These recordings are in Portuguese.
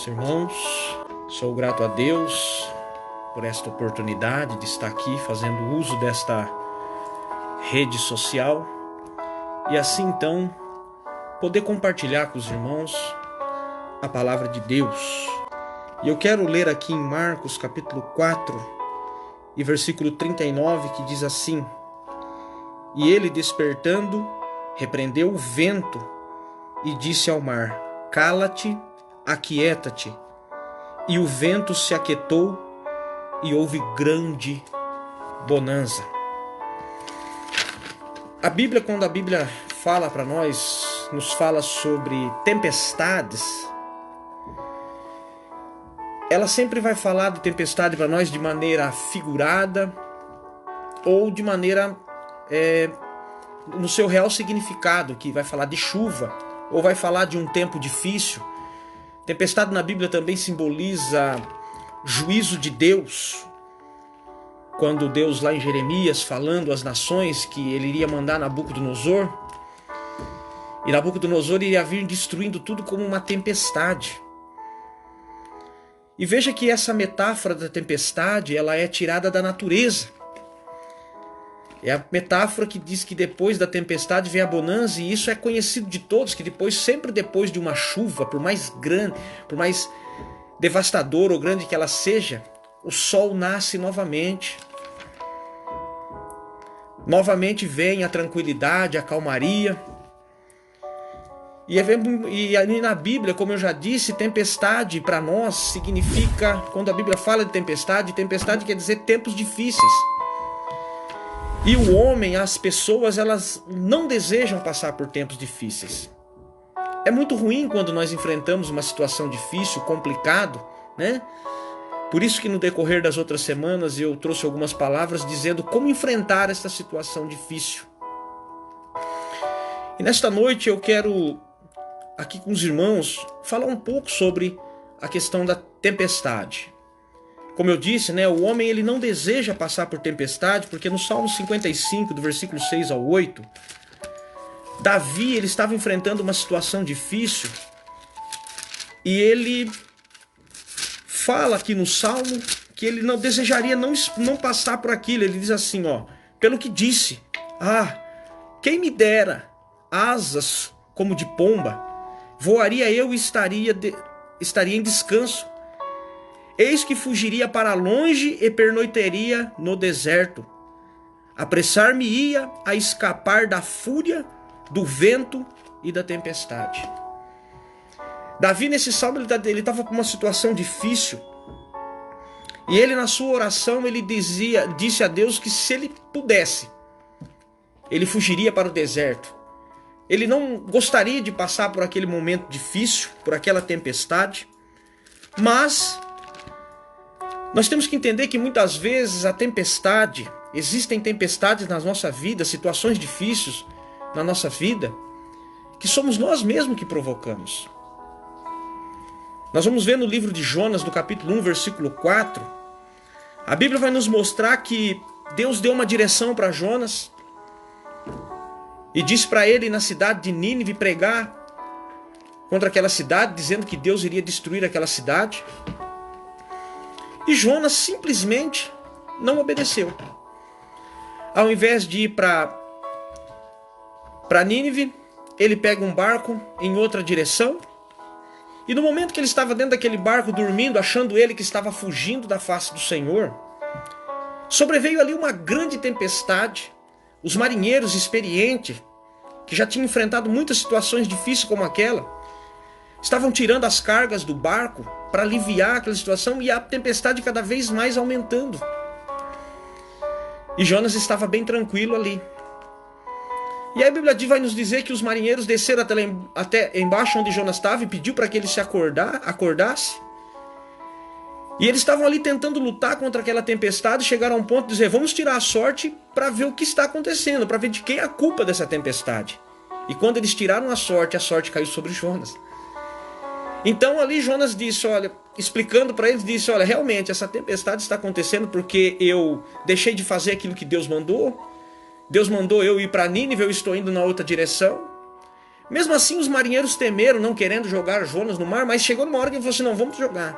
meus irmãos. Sou grato a Deus por esta oportunidade de estar aqui fazendo uso desta rede social e assim então poder compartilhar com os irmãos a palavra de Deus. E eu quero ler aqui em Marcos capítulo 4 e versículo 39, que diz assim: E ele, despertando, repreendeu o vento e disse ao mar: Cala-te, aquieta-te. E o vento se aquietou e houve grande bonança. A Bíblia, quando a Bíblia fala para nós, nos fala sobre tempestades, ela sempre vai falar de tempestade para nós de maneira figurada ou de maneira no seu real significado, que vai falar de chuva ou vai falar de um tempo difícil. Tempestade na Bíblia também simboliza juízo de Deus. Quando Deus lá em Jeremias, falando às nações que ele iria mandar Nabucodonosor, e Nabucodonosor iria vir destruindo tudo como uma tempestade. E veja que essa metáfora da tempestade, ela é tirada da natureza. É a metáfora que diz que depois da tempestade vem a bonança, e isso é conhecido de todos, que sempre depois de uma chuva, por mais grande, por mais devastadora ou grande que ela seja, o sol nasce novamente. Novamente vem a tranquilidade, a calmaria. E ali na Bíblia, como eu já disse, tempestade para nós significa, quando a Bíblia fala de tempestade, tempestade quer dizer tempos difíceis. E o homem, as pessoas, elas não desejam passar por tempos difíceis. É muito ruim quando nós enfrentamos uma situação difícil, complicado, né? Por isso que no decorrer das outras semanas eu trouxe algumas palavras dizendo como enfrentar esta situação difícil. E nesta noite eu quero, aqui com os irmãos, falar um pouco sobre a questão da tempestade. Como eu disse, né, o homem ele não deseja passar por tempestade, porque no Salmo 55, do versículo 6 ao 8, Davi ele estava enfrentando uma situação difícil e ele fala aqui no Salmo que ele não desejaria não passar por aquilo. Ele diz assim, pelo que disse, quem me dera asas como de pomba, voaria eu e estaria em descanso. Eis que fugiria para longe e pernoiteria no deserto. Apressar-me-ia a escapar da fúria, do vento e da tempestade. Davi, nesse salmo, ele estava com uma situação difícil. E ele, na sua oração, ele disse a Deus que se ele pudesse, ele fugiria para o deserto. Ele não gostaria de passar por aquele momento difícil, por aquela tempestade. Mas nós temos que entender que muitas vezes existem tempestades na nossa vida, situações difíceis na nossa vida, que somos nós mesmos que provocamos. Nós vamos ver no livro de Jonas, no capítulo 1, versículo 4, a Bíblia vai nos mostrar que Deus deu uma direção para Jonas e disse para ele ir na cidade de Nínive pregar contra aquela cidade, dizendo que Deus iria destruir aquela cidade. E Jonas simplesmente não obedeceu. Ao invés de ir para Nínive, ele pega um barco em outra direção. E no momento que ele estava dentro daquele barco dormindo, achando ele que estava fugindo da face do Senhor, sobreveio ali uma grande tempestade. Os marinheiros experientes, que já tinham enfrentado muitas situações difíceis como aquela, estavam tirando as cargas do barco para aliviar aquela situação e a tempestade cada vez mais aumentando. E Jonas estava bem tranquilo ali. E aí a Bíblia vai nos dizer que os marinheiros desceram até embaixo onde Jonas estava e pediu para que ele se acordasse. E eles estavam ali tentando lutar contra aquela tempestade, chegaram a um ponto de dizer, vamos tirar a sorte para ver o que está acontecendo, para ver de quem é a culpa dessa tempestade. E quando eles tiraram a sorte caiu sobre Jonas. Então ali Jonas disse, explicando para eles, disse, realmente essa tempestade está acontecendo porque eu deixei de fazer aquilo que Deus mandou. Deus mandou eu ir para Nínive, eu estou indo na outra direção. Mesmo assim, os marinheiros temeram, não querendo jogar Jonas no mar, mas chegou numa hora que ele falou assim, não, vamos jogar.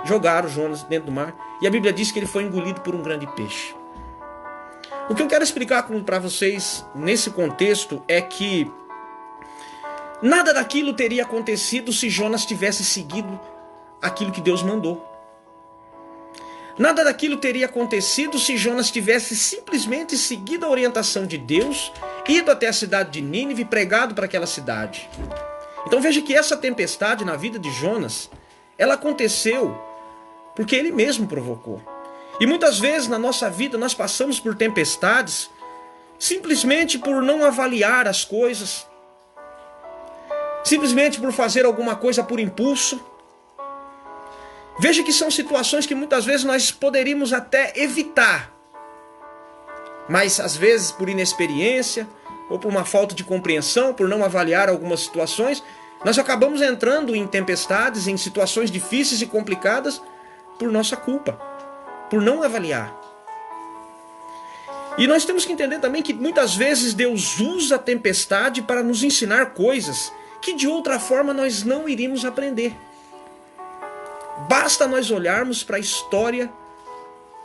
Jogaram Jonas dentro do mar, e a Bíblia diz que ele foi engolido por um grande peixe. O que eu quero explicar para vocês nesse contexto é que nada daquilo teria acontecido se Jonas tivesse seguido aquilo que Deus mandou. Nada daquilo teria acontecido se Jonas tivesse simplesmente seguido a orientação de Deus, ido até a cidade de Nínive e pregado para aquela cidade. Então veja que essa tempestade na vida de Jonas, ela aconteceu porque ele mesmo provocou. E muitas vezes na nossa vida nós passamos por tempestades simplesmente por não avaliar as coisas, simplesmente por fazer alguma coisa por impulso. Veja que são situações que muitas vezes nós poderíamos até evitar, mas às vezes por inexperiência ou por uma falta de compreensão, por não avaliar algumas situações, nós acabamos entrando em tempestades, em situações difíceis e complicadas por nossa culpa, por não avaliar. E nós temos que entender também que muitas vezes Deus usa a tempestade para nos ensinar coisas que de outra forma nós não iríamos aprender. Basta nós olharmos para a história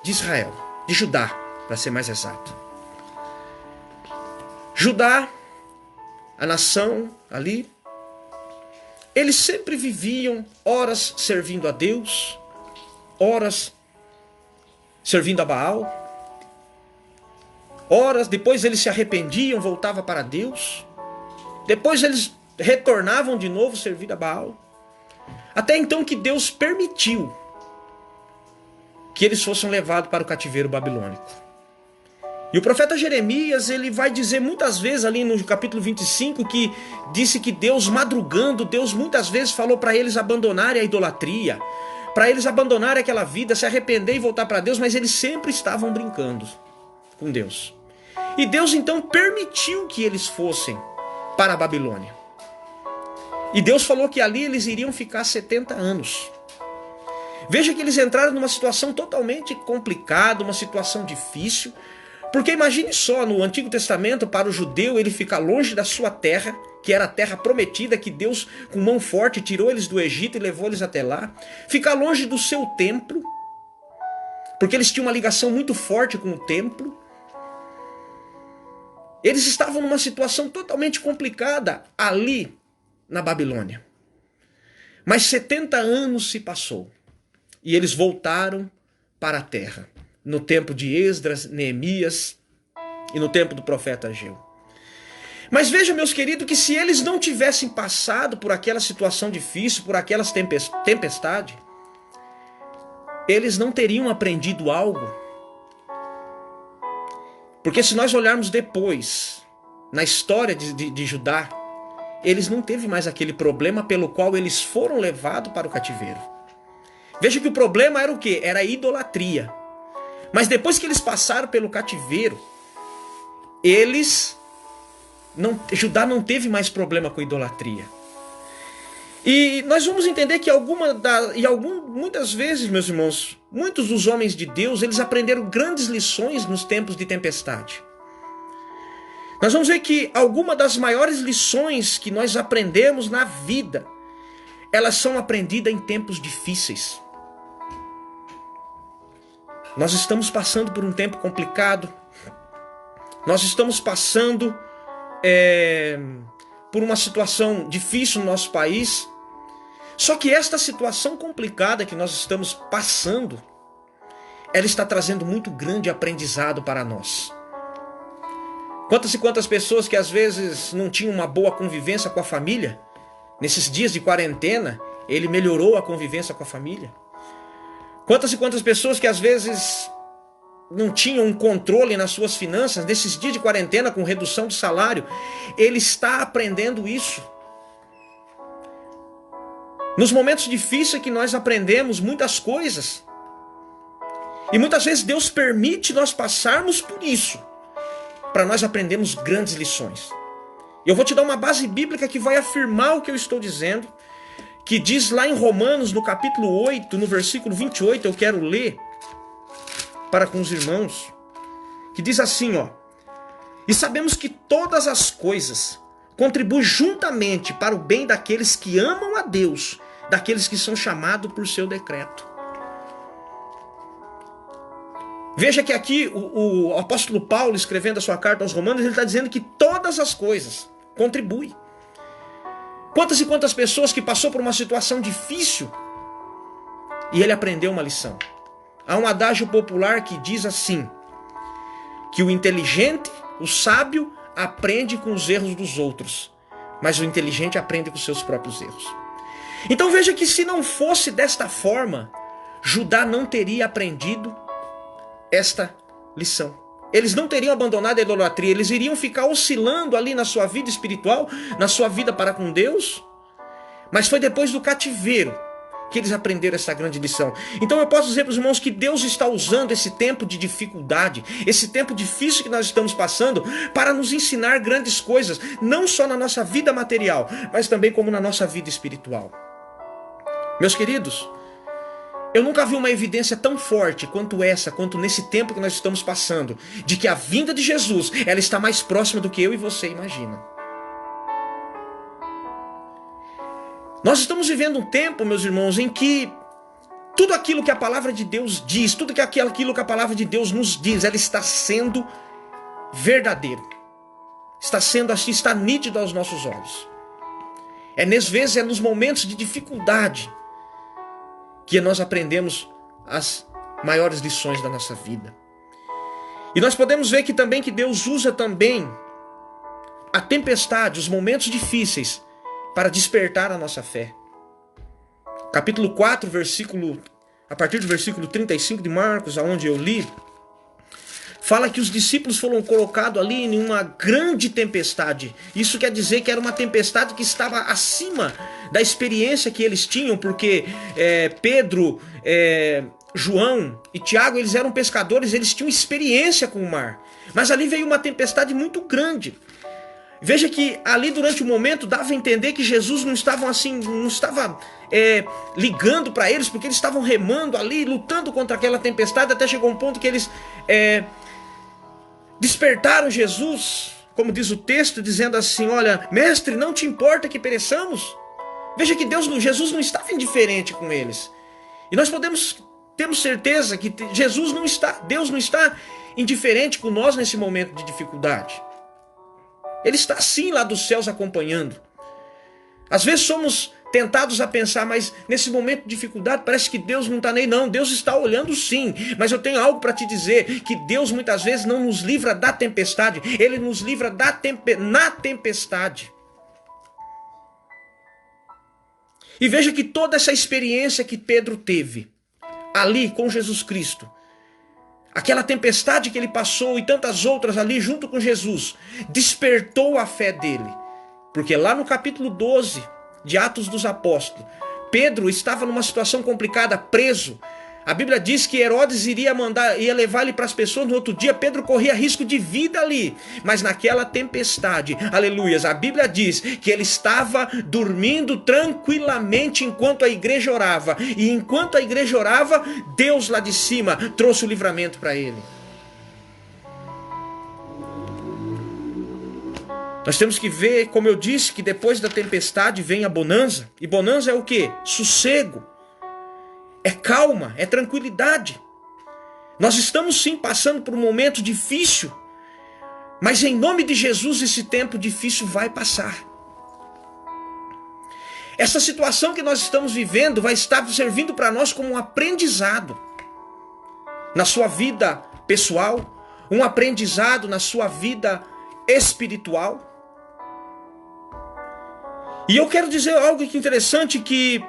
de Israel, de Judá, para ser mais exato. Judá, a nação ali, eles sempre viviam horas servindo a Deus, horas servindo a Baal, horas depois eles se arrependiam, voltavam para Deus, depois eles retornavam de novo servir a Baal. Até então que Deus permitiu que eles fossem levados para o cativeiro babilônico. E o profeta Jeremias, ele vai dizer muitas vezes ali no capítulo 25 que disse que Deus, madrugando, Deus muitas vezes falou para eles abandonarem a idolatria, para eles abandonarem aquela vida, se arrepender e voltar para Deus, mas eles sempre estavam brincando com Deus. E Deus então permitiu que eles fossem para a Babilônia. E Deus falou que ali eles iriam ficar 70 anos. Veja que eles entraram numa situação totalmente complicada, uma situação difícil. Porque imagine só, no Antigo Testamento, para o judeu, ele ficar longe da sua terra, que era a terra prometida, que Deus, com mão forte, tirou eles do Egito e levou eles até lá. Ficar longe do seu templo, porque eles tinham uma ligação muito forte com o templo. Eles estavam numa situação totalmente complicada ali, na Babilônia. Mas 70 anos se passou e eles voltaram para a terra, no tempo de Esdras, Neemias e no tempo do profeta Ageu. Mas veja, meus queridos, que se eles não tivessem passado por aquela situação difícil, por aquelas tempestades, eles não teriam aprendido algo. Porque se nós olharmos depois, na história de Judá, eles não teve mais aquele problema pelo qual eles foram levados para o cativeiro. Veja que o problema era o quê? Era a idolatria. Mas depois que eles passaram pelo cativeiro, Judá não teve mais problema com idolatria. E nós vamos entender que muitas vezes, meus irmãos, muitos dos homens de Deus, eles aprenderam grandes lições nos tempos de tempestade. Nós vamos ver que algumas das maiores lições que nós aprendemos na vida, elas são aprendidas em tempos difíceis. Nós estamos passando por um tempo complicado. Nós estamos passando por uma situação difícil no nosso país. Só que esta situação complicada que nós estamos passando, ela está trazendo muito grande aprendizado para nós. Quantas e quantas pessoas que às vezes não tinham uma boa convivência com a família, nesses dias de quarentena, ele melhorou a convivência com a família. Quantas e quantas pessoas que às vezes não tinham um controle nas suas finanças, nesses dias de quarentena com redução de salário, ele está aprendendo isso. Nos momentos difíceis que nós aprendemos muitas coisas. E muitas vezes Deus permite nós passarmos por isso, para nós aprendermos grandes lições. E eu vou te dar uma base bíblica que vai afirmar o que eu estou dizendo, que diz lá em Romanos, no capítulo 8, no versículo 28, eu quero ler para com os irmãos, que diz assim, ó: E sabemos que todas as coisas contribui juntamente para o bem daqueles que amam a Deus, daqueles que são chamados por seu decreto. Veja que aqui o apóstolo Paulo, escrevendo a sua carta aos Romanos, ele está dizendo que todas as coisas contribuem. Quantas e quantas pessoas que passou por uma situação difícil e ele aprendeu uma lição. Há um adágio popular que diz assim, que o inteligente, o sábio, aprende com os erros dos outros, mas o inteligente aprende com seus próprios erros. Então veja que se não fosse desta forma, Judá não teria aprendido esta lição. Eles não teriam abandonado a idolatria, eles iriam ficar oscilando ali na sua vida espiritual, na sua vida para com Deus, mas foi depois do cativeiro que eles aprenderam essa grande lição. Então eu posso dizer para os irmãos que Deus está usando esse tempo de dificuldade, esse tempo difícil que nós estamos passando, para nos ensinar grandes coisas, não só na nossa vida material, mas também como na nossa vida espiritual. Meus queridos, eu nunca vi uma evidência tão forte quanto essa, quanto nesse tempo que nós estamos passando, de que a vinda de Jesus, ela está mais próxima do que eu e você imagina. Nós estamos vivendo um tempo, meus irmãos, em que tudo aquilo que a palavra de Deus diz, tudo aquilo que a palavra de Deus nos diz, ela está sendo verdadeiro. Está sendo assim, está nítido aos nossos olhos. Às vezes é nos momentos de dificuldade que nós aprendemos as maiores lições da nossa vida. E nós podemos ver que também que Deus usa também a tempestade, os momentos difíceis, para despertar a nossa fé. Capítulo 4, a partir do versículo 35 de Marcos, aonde eu li, fala que os discípulos foram colocados ali em uma grande tempestade. Isso quer dizer que era uma tempestade que estava acima da experiência que eles tinham, porque Pedro, João e Tiago, eles eram pescadores, eles tinham experiência com o mar. Mas ali veio uma tempestade muito grande. Veja que ali durante o momento dava a entender que Jesus não estava ligando para eles, porque eles estavam remando ali, lutando contra aquela tempestade, até chegou um ponto que eles despertaram Jesus, como diz o texto, dizendo assim, olha, mestre, não te importa que pereçamos? Veja que Jesus não estava indiferente com eles. E nós temos certeza que Deus não está indiferente com nós nesse momento de dificuldade. Ele está sim lá dos céus acompanhando. Às vezes somos tentados a pensar, mas nesse momento de dificuldade parece que Deus não está nem não. Deus está olhando sim, mas eu tenho algo para te dizer, que Deus muitas vezes não nos livra da tempestade, Ele nos livra na tempestade. E veja que toda essa experiência que Pedro teve ali com Jesus Cristo, aquela tempestade que ele passou e tantas outras ali junto com Jesus, despertou a fé dele. Porque lá no capítulo 12 de Atos dos Apóstolos, Pedro estava numa situação complicada, preso. A Bíblia diz que Herodes ia levar ele para as pessoas no outro dia. Pedro corria risco de vida ali. Mas naquela tempestade, aleluias, a Bíblia diz que ele estava dormindo tranquilamente enquanto a igreja orava. E enquanto a igreja orava, Deus lá de cima trouxe o livramento para ele. Nós temos que ver, como eu disse, que depois da tempestade vem a bonança. E bonança é o quê? Sossego. É calma, é tranquilidade. Nós estamos sim passando por um momento difícil, mas em nome de Jesus esse tempo difícil vai passar. Essa situação que nós estamos vivendo vai estar servindo para nós como um aprendizado na sua vida pessoal, um aprendizado na sua vida espiritual. E eu quero dizer algo que interessante, que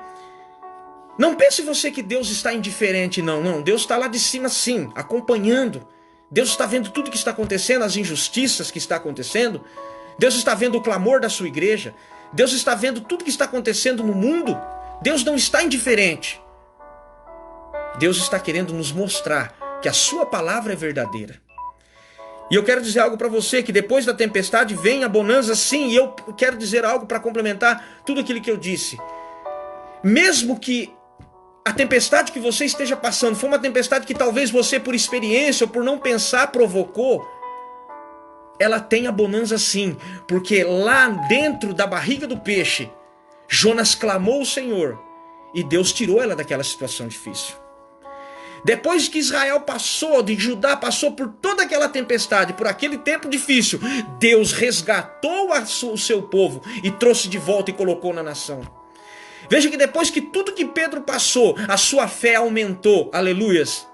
não pense você que Deus está indiferente, não. Deus está lá de cima sim, acompanhando. Deus está vendo tudo que está acontecendo, as injustiças que está acontecendo. Deus está vendo o clamor da sua igreja. Deus está vendo tudo que está acontecendo no mundo. Deus não está indiferente. Deus está querendo nos mostrar que a sua palavra é verdadeira. E eu quero dizer algo para você, que depois da tempestade vem a bonança sim, e eu quero dizer algo para complementar tudo aquilo que eu disse. Mesmo que a tempestade que você esteja passando foi uma tempestade que talvez você, por experiência ou por não pensar, provocou, ela tem a bonança sim, porque lá dentro da barriga do peixe, Jonas clamou ao Senhor e Deus tirou ela daquela situação difícil. Depois que Israel passou, de Judá passou por toda aquela tempestade, por aquele tempo difícil, Deus resgatou o seu povo e trouxe de volta e colocou na nação. Veja que depois que tudo que Pedro passou, a sua fé aumentou. Aleluias.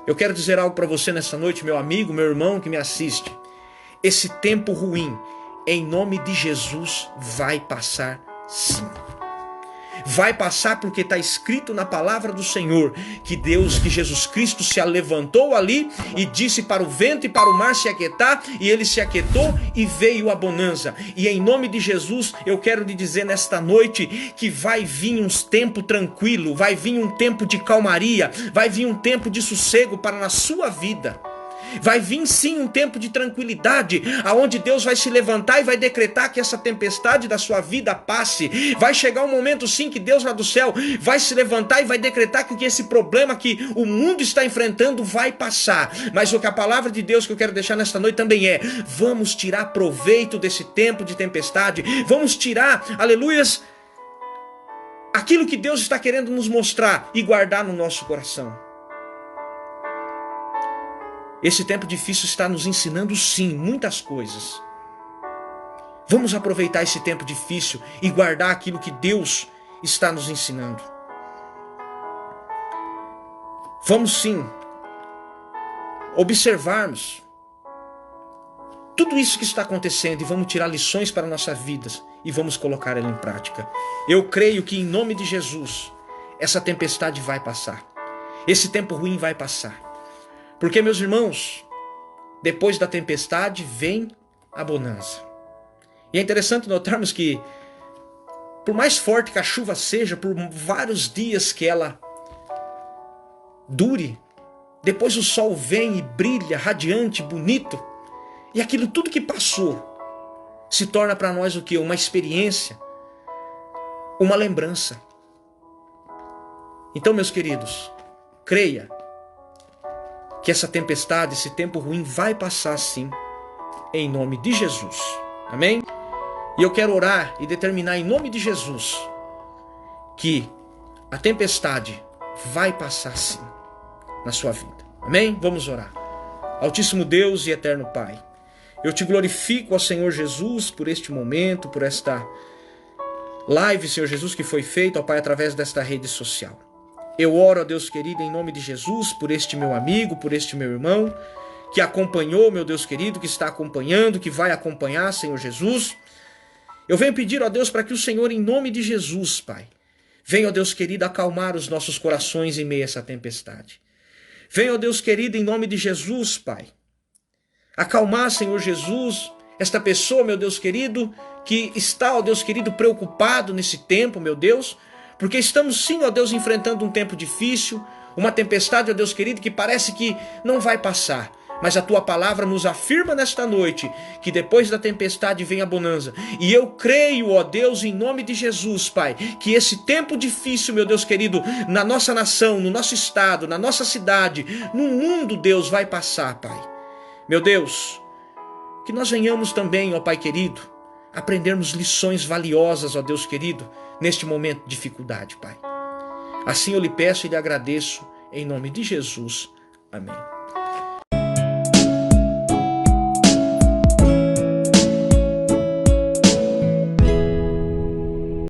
Eu quero dizer algo para você nessa noite, meu amigo, meu irmão que me assiste. Esse tempo ruim, em nome de Jesus, vai passar sim. Vai passar porque está escrito na palavra do Senhor que Jesus Cristo se levantou ali e disse para o vento e para o mar se aquietar, e ele se aquietou e veio a bonança. E em nome de Jesus eu quero lhe dizer nesta noite que vai vir um tempo tranquilo, vai vir um tempo de calmaria, vai vir um tempo de sossego para na sua vida. Vai vir sim um tempo de tranquilidade, aonde Deus vai se levantar e vai decretar que essa tempestade da sua vida passe. Vai chegar um momento sim que Deus lá do céu vai se levantar e vai decretar que esse problema que o mundo está enfrentando vai passar. Mas o que a palavra de Deus que eu quero deixar nesta noite também é: vamos tirar proveito desse tempo de tempestade, vamos tirar, aleluias, aquilo que Deus está querendo nos mostrar e guardar no nosso coração. Esse tempo difícil está nos ensinando sim muitas coisas. Vamos aproveitar esse tempo difícil e guardar aquilo que Deus está nos ensinando. Vamos sim observarmos tudo isso que está acontecendo e vamos tirar lições para nossas vidas e vamos colocar ela em prática. Eu creio que em nome de Jesus essa tempestade vai passar. Esse tempo ruim vai passar. Porque, meus irmãos, depois da tempestade vem a bonança. E é interessante notarmos que, por mais forte que a chuva seja, por vários dias que ela dure, depois o sol vem e brilha, radiante, bonito, e aquilo tudo que passou se torna para nós o quê? Uma experiência, uma lembrança. Então, meus queridos, creia que essa tempestade, esse tempo ruim vai passar sim, em nome de Jesus. Amém? E eu quero orar e determinar em nome de Jesus que a tempestade vai passar sim na sua vida. Amém? Vamos orar. Altíssimo Deus e eterno Pai, eu te glorifico, ó Senhor Jesus, por este momento, por esta live, Senhor Jesus, que foi feita, ó Pai, através desta rede social. Eu oro, ó Deus querido, em nome de Jesus, por este meu amigo, por este meu irmão, que acompanhou, meu Deus querido, que está acompanhando, que vai acompanhar, Senhor Jesus. Eu venho pedir, ó Deus, para que o Senhor, em nome de Jesus, Pai, venha, ó Deus querido, acalmar os nossos corações em meio a essa tempestade. Venha, ó Deus querido, em nome de Jesus, Pai, acalmar, Senhor Jesus, esta pessoa, meu Deus querido, que está, ó Deus querido, preocupado nesse tempo, meu Deus, porque estamos sim, ó Deus, enfrentando um tempo difícil, uma tempestade, ó Deus querido, que parece que não vai passar. Mas a Tua palavra nos afirma nesta noite que depois da tempestade vem a bonança. E eu creio, ó Deus, em nome de Jesus, Pai, que esse tempo difícil, meu Deus querido, na nossa nação, no nosso estado, na nossa cidade, no mundo, Deus, vai passar, Pai. Meu Deus, que nós venhamos também, ó Pai querido, aprendermos lições valiosas, ó Deus querido, neste momento de dificuldade, Pai. Assim eu lhe peço e lhe agradeço, em nome de Jesus. Amém.